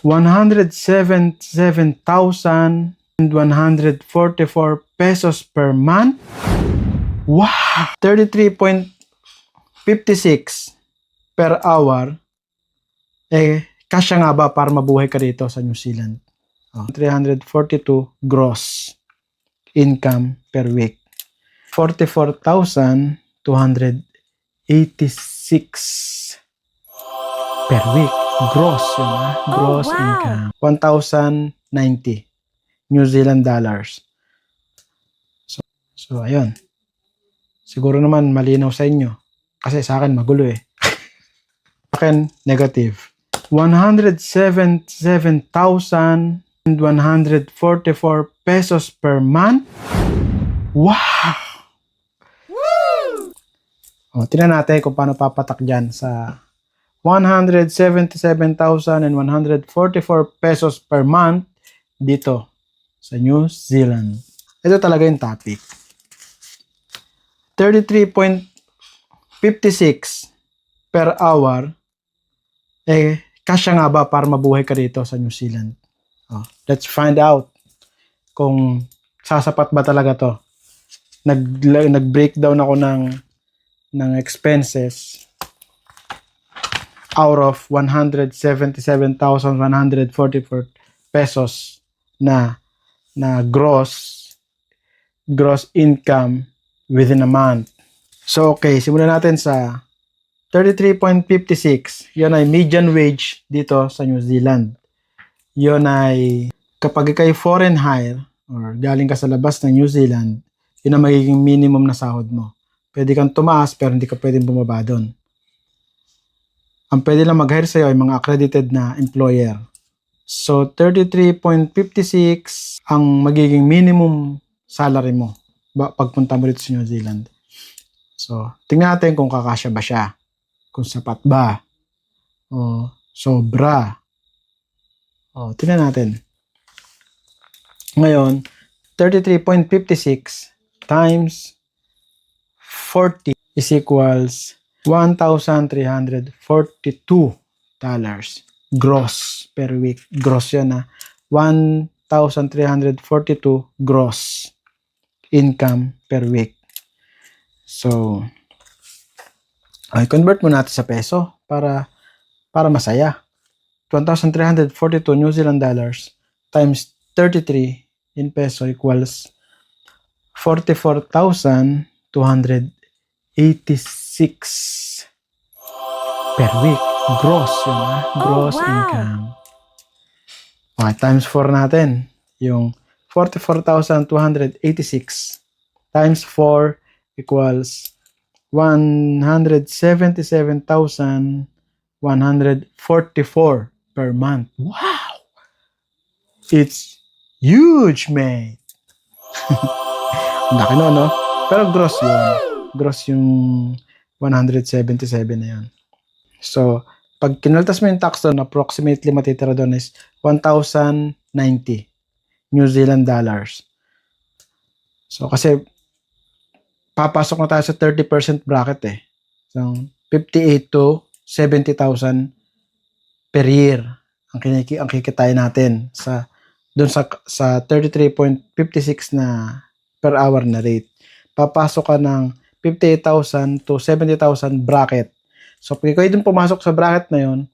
177,144 pesos per month. Wow! 33.56 per hour. Kasya nga ba para mabuhay ka dito sa New Zealand? 342 gross income per week. 44,286 per week. Gross yun, ha? Gross income. 1,090 New Zealand dollars. So, ayun. Siguro naman malinaw sa inyo. Kasi sa akin magulo eh. Sa akin, negative. 177,144 pesos per month. Wow! O, tingnan natin kung paano papatak dyan sa 177,144 pesos per month dito sa New Zealand. Ito talaga yung topic. 33.56 per hour. Kasya nga ba para mabuhay ka dito sa New Zealand? Let's find out kung sasapat ba talaga to. Nag-breakdown ako ng expenses out of 177,144 pesos na gross income within a month. So okay, simulan natin sa 33.56. Yun ay median wage dito sa New Zealand. Yun ay kapag ikay foreign hire or galing ka sa labas ng New Zealand, yun ang magiging minimum na sahod mo. Pwede kang tumaas pero hindi ka pwedeng bumaba doon. Ang pwede lang mag-hire sa'yo ay mga accredited na employer. So 33.56 ang magiging minimum salary mo pagpunta mo dito sa New Zealand. So tingnan natin kung kakasya ba siya. Kung sapat ba. O sobra. Tingnan natin. Ngayon, 33.56 times 40 is equals $1,342 gross per week. Gross yan, ha. 1,342 gross income per week. So, convert mo natin sa peso para masaya. 1,342 New Zealand dollars times 33 in peso equals 44,286 per week. Gross yun, ha? Gross income. Okay, times 4 natin. Yung 44,286 times 4 equals 177,144 per month. Wow! It's huge, mate! Laki no, no? Pero gross yun. Gross yung 177 na yun. So, pag kinaltas mo yung tax doon, approximately matitira doon is 1,090 New Zealand dollars. So, kasi papasok na tayo sa 30% bracket eh. So, 58 to 70,000 per year ang kikitain natin sa doon sa 33.56 na per hour na rate. Papasok ka ng 58,000 to 70,000 bracket. So, pag ikaw dun pumasok sa bracket na yun,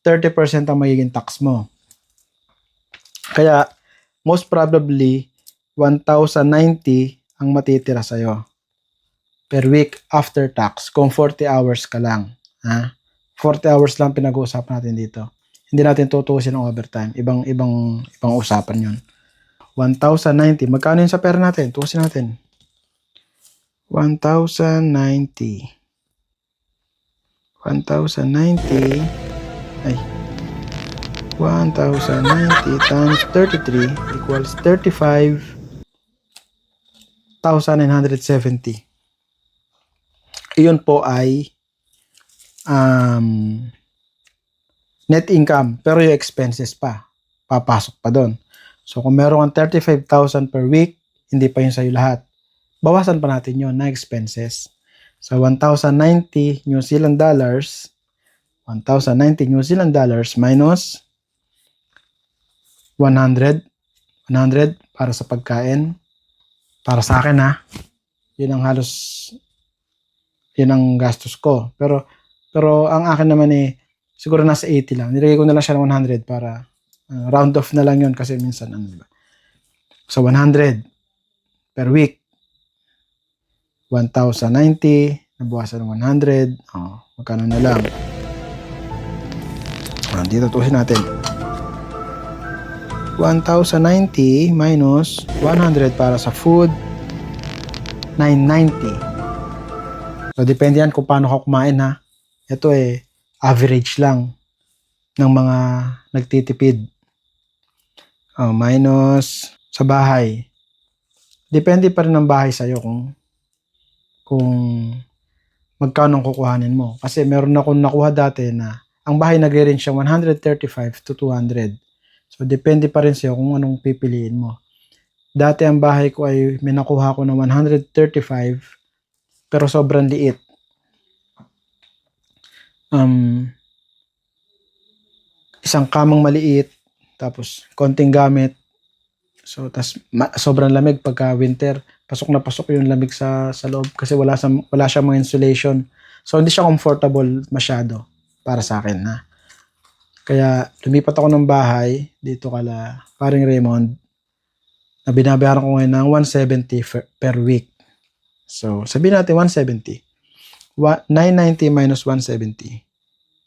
30% ang magiging tax mo. Kaya, most probably, 1,090 ang matitira sa'yo per week after tax kung 40 hours ka lang. 40 hours lang pinag-uusapan natin dito. Hindi natin tutuusin ang overtime. Ibang usapan yun. 1,090. Magkano yun sa pera natin? Tuusin natin. 1,090 times 33 equals 35,970. Iyon po ay net income, pero yung expenses pa papasok pa doon. So kung meron kang 35,000 per week, hindi pa yun sa'yo lahat. Bawasan pa natin yun na expenses. So 1,090 New Zealand dollars minus 100. 100 para sa pagkain. Para sa akin ha. Yun ang halos, yun ang gastos ko. Pero ang akin naman siguro nasa 80 lang. Nilagay ko na lang siya ng 100 para round off na lang yun kasi minsan diba? So 100 per week. 1,090 nabawasan ng 100. Magkano na lang? Dito tuusin natin. 1,090 minus 100 para sa food, 990. So, depende yan kung paano ka kumain ha. Ito average lang ng mga nagtitipid. Minus sa bahay. Depende pa rin ng bahay sa'yo kung magkano ang kukuhanin mo. Kasi meron akong nakuha dati na ang bahay nagre-range siya 135 to 200. So, depende pa rin sa'yo kung anong pipiliin mo. Dati ang bahay ko ay may nakuha ko na 135 pero sobrang liit. Isang kamang maliit tapos konting gamit. So, sobrang lamig pagka winter. Pasok na pasok yung lamig sa loob kasi wala siyang mga insulation. So, hindi siya comfortable masyado para sa akin na. Kaya lumipat ako ng bahay dito kala paring Raymond na binabayaran ko ngayon ng 170 per week. So, sabihin natin 170. 990 minus 170.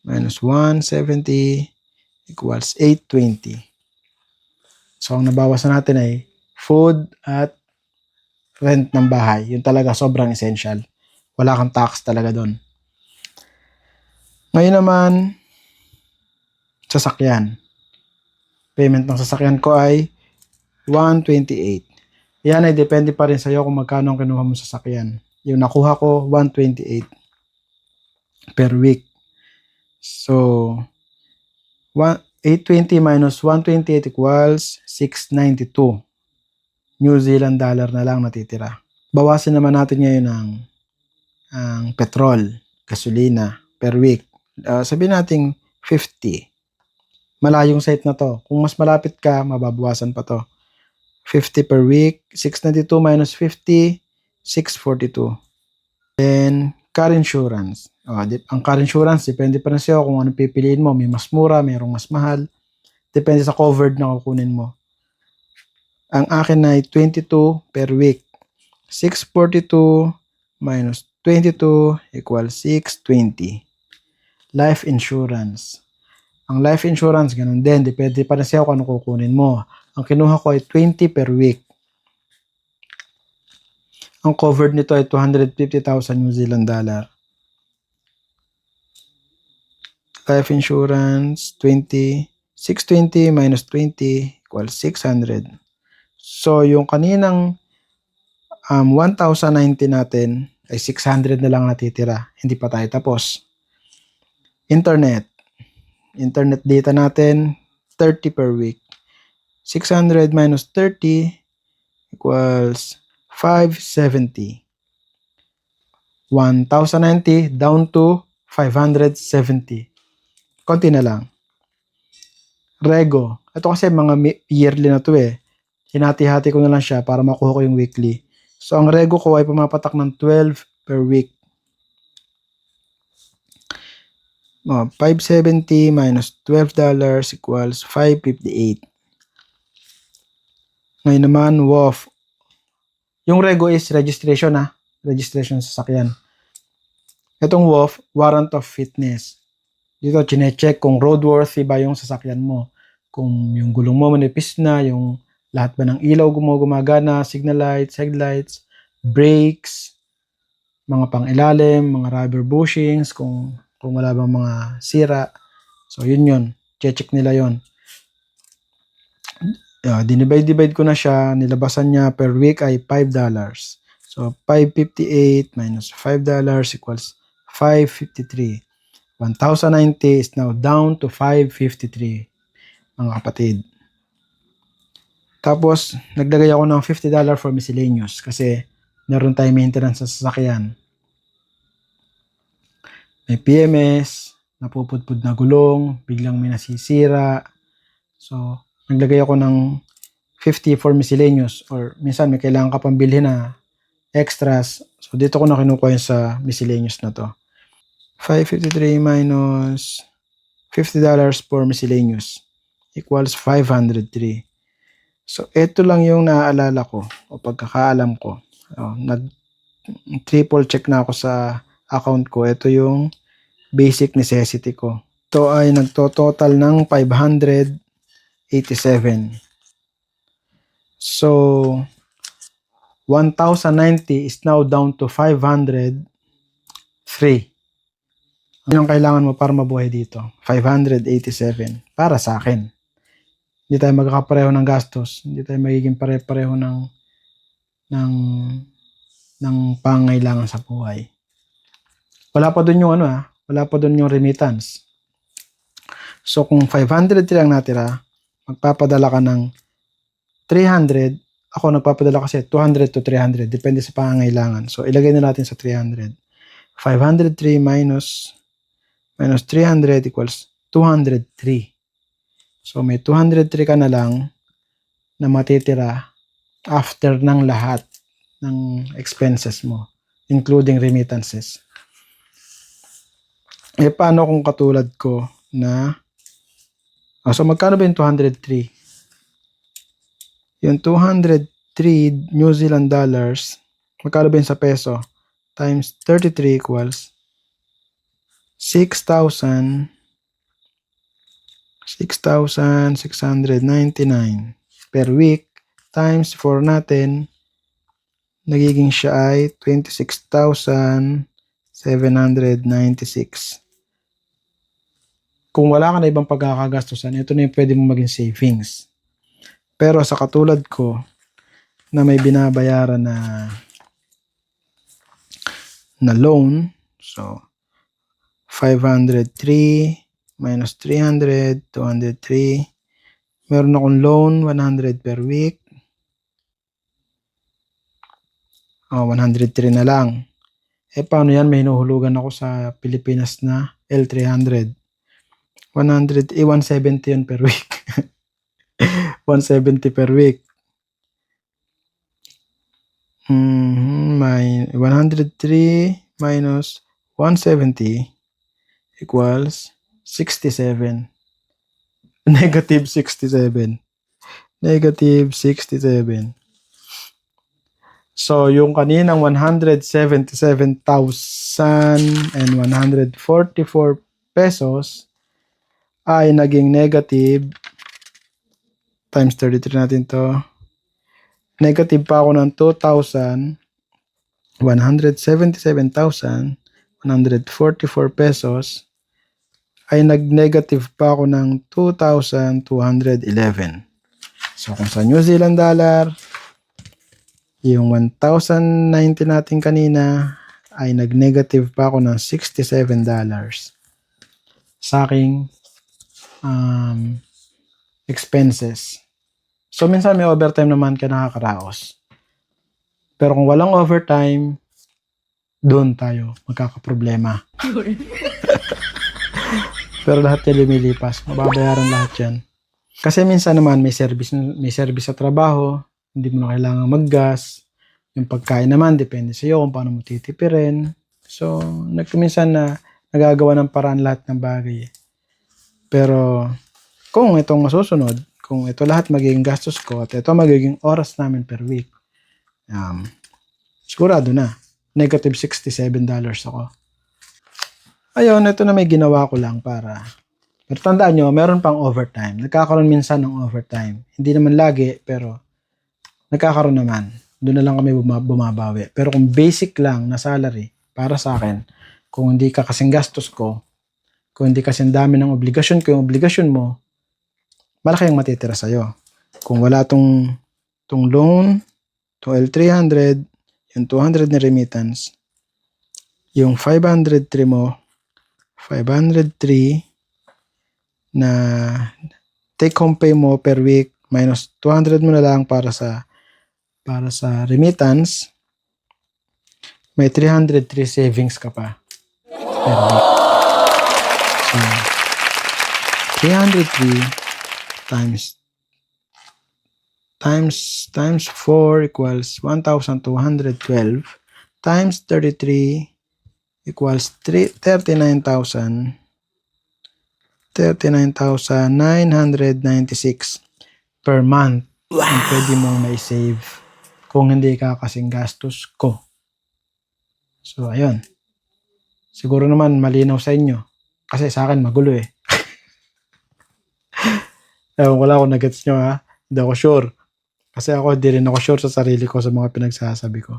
Minus 170 equals 820. So, ang nabawasan natin ay food at rent ng bahay. Yun talaga sobrang essential. Wala kang tax talaga doon. Ngayon naman, sasakyan. Payment ng sasakyan ko ay 128. Yan ay depende pa rin sa iyo kung magkano ang kinuha mo sa sasakyan. Yung nakuha ko 128 per week. So 820 minus 128 equals 692. New Zealand dollar na lang natitira. Bawasin naman natin ngayon ang petrol, gasolina per week. Sabihin natin 50. Malayong site na to. Kung mas malapit ka, mababawasan pa to. 50 per week. 692 minus 50, 642. Then, car insurance. Ang car insurance, depende pa rin sa'yo kung ano pipiliin mo. May mas mura, mayroong mas mahal. Depende sa covered na kukunin mo. Ang akin ay 22 per week. 642 minus 22 equals 620. Life insurance. Ang life insurance, ganun din. Depende pa rin sa'yo kung ano kukunin mo. Ang kinuha ko ay 20 per week. Ang covered nito ay 250,000 New Zealand dollar. Life insurance, 20. 620 minus 20 equals 600. So, yung kaninang 1,090 natin ay 600 na lang natitira. Hindi pa tayo tapos. Internet data natin, 30 per week. 600 minus 30 equals 570. 1,090 down to 570. Konti na lang. Rego. Ito kasi mga yearly na to Hinati-hati ko na lang siya para makuha ko yung weekly. So, ang rego ko ay pumapatak ng 12 per week. 570 minus $12 equals 558. Ngayon naman, WOF. Yung rego is registration registration sa sasakyan. Itong WOF, warrant of fitness. Dito, chinecheck kung roadworthy ba yung sasakyan mo. Kung yung gulong mo manipis na, yung lahat ba ng ilaw gumagana, signal lights, headlights, brakes, mga pang-ilalim, mga rubber bushings, kung wala bang mga sira. So, yun. Check nila yun. Dinivide ko na siya. Nilabasan niya per week ay $5. So, 558 minus $5 equals 553. 1,090 is now down to 553, mga kapatid. Tapos, naglagay ako ng $50 for miscellaneous kasi meron tayong maintenance sa sasakyan. May PMS, napupudpud na gulong, biglang may nasisira. So, naglagay ako ng 50 for miscellaneous or minsan may kailangan ka pang bilhin na extras. So dito ko na kinukuha yung sa miscellaneous na to. 553 minus $50 for miscellaneous equals 503. So ito lang yung naaalala ko o pagkakaalam ko. Nag-triple check na ako sa account ko. Ito yung basic necessity ko. Ito ay nagto-total ng 587. So 1,090 is now down to 503. Ano ang kailangan mo para mabuhay dito? 587 para sa akin. Hindi tayo magkakapareho ng gastos, hindi tayo magiging pare-pareho ng pangailangan sa buhay. Wala pa doon yung wala pa doon yung remittance. So kung 503 lang natira, magpapadala ka ng 300, ako nagpapadala kasi 200 to 300, depende sa pangangailangan. So ilagay na natin sa 300. 503 minus 300 equals 203. So may 203 ka na lang na matitira after ng lahat ng expenses mo, including remittances. Paano kung katulad ko na so magkano ba yung 203? Yung 203 New Zealand dollars, magkano ba yung sa peso? Times 33 equals 6,699 per week times 4 natin, nagiging siya ay 26,796. Kung wala ka na ibang pagkakagastusan, ito na yung pwede mong maging savings. Pero sa katulad ko na may binabayaran na loan, so 503 minus 300, 203. Meron akong loan, 100 per week. 103 na lang. Paano yan? May hinuhulugan ako sa Pilipinas na L300. 170 yun per week. 170 per week. My 103 minus 170 equals 67. Negative 67. Negative 67. So, yung kaninang 177,144 pesos ay naging negative times 33 natin to. Negative pa ako ng 177,144 pesos ay nag-negative pa ako ng 2,211. So kung sa New Zealand dollar, yung 1,090 natin kanina ay nag-negative pa ako ng $67 sa aking expenses. So minsan may overtime naman ka nakakaraos. Pero kung walang overtime, doon tayo magkakaproblema. Pero lahat yan lumilipas. Mababayaran lahat yan. Kasi minsan naman may service sa trabaho, hindi mo na kailangan maggas. Yung pagkain naman, depende sa iyo kung paano mo titipirin. So, minsan na nagagawa ng paraan lahat ng bagay. Pero, kung itong masusunod, kung ito lahat magiging gastos ko at ito magiging oras namin per week, sigurado na. Negative $67 ako. Ayun, ito na may ginawa ko lang para. Pero tandaan nyo, meron pang overtime. Nagkakaroon minsan ng overtime. Hindi naman lagi, pero nagkakaroon naman. Doon na lang kami bumabawi. Pero kung basic lang na salary, para sa akin, kung hindi ka kasing gastos ko, kung hindi kasing dami ng obligasyon ko, yung obligasyon mo, malaki ang matitira sa'yo. Kung wala tong loan, tong L300, yung 200 na remittance, yung 503 mo, 503 na take home pay mo per week minus 200 mo na lang para sa remittance, may 303 savings ka pa per week. So 303 times times 4 equals 1,212 times 33 equals 39,996 per month ang pwede mong may-save kung hindi ka kasing gastos ko. So, ayun. Siguro naman malinaw sa inyo. Kasi sa akin magulo eh. Ewan ko lang kung nagets nyo ha. Hindi ako sure. Kasi ako hindi rin ako sure sa sarili ko sa mga pinagsasabi ko.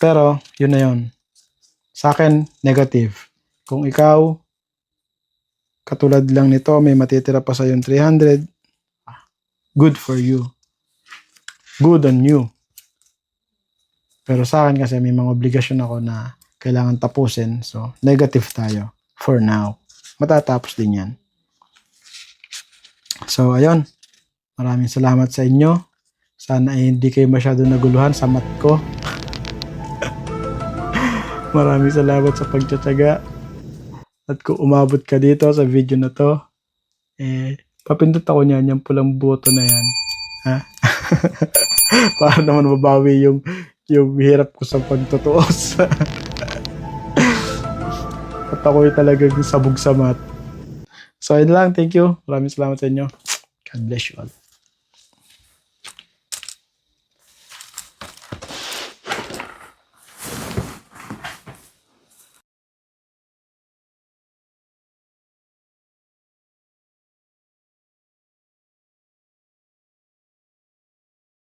Pero, yun na yun. Sa akin, negative. Kung ikaw, katulad lang nito, may matitira pa sa yung 300, good for you. Good on you. Pero sa akin kasi may mga obligasyon ako na kailangan tapusin. So, negative tayo for now. Matatapos din yan. So, ayun. Maraming salamat sa inyo. Sana ay hindi kayo masyado naguluhan sa math ko. Maraming salamat sa pagtsatsaga. At kung umabot ka dito sa video na to, papindot ako niyan, yung pulang buto na yan. Ha? Para naman mabawi yung hirap ko sa pagtutuos. At ako'y talagang sabog sa math. So, yun lang. Thank you. Maraming salamat sa inyo. God bless you all.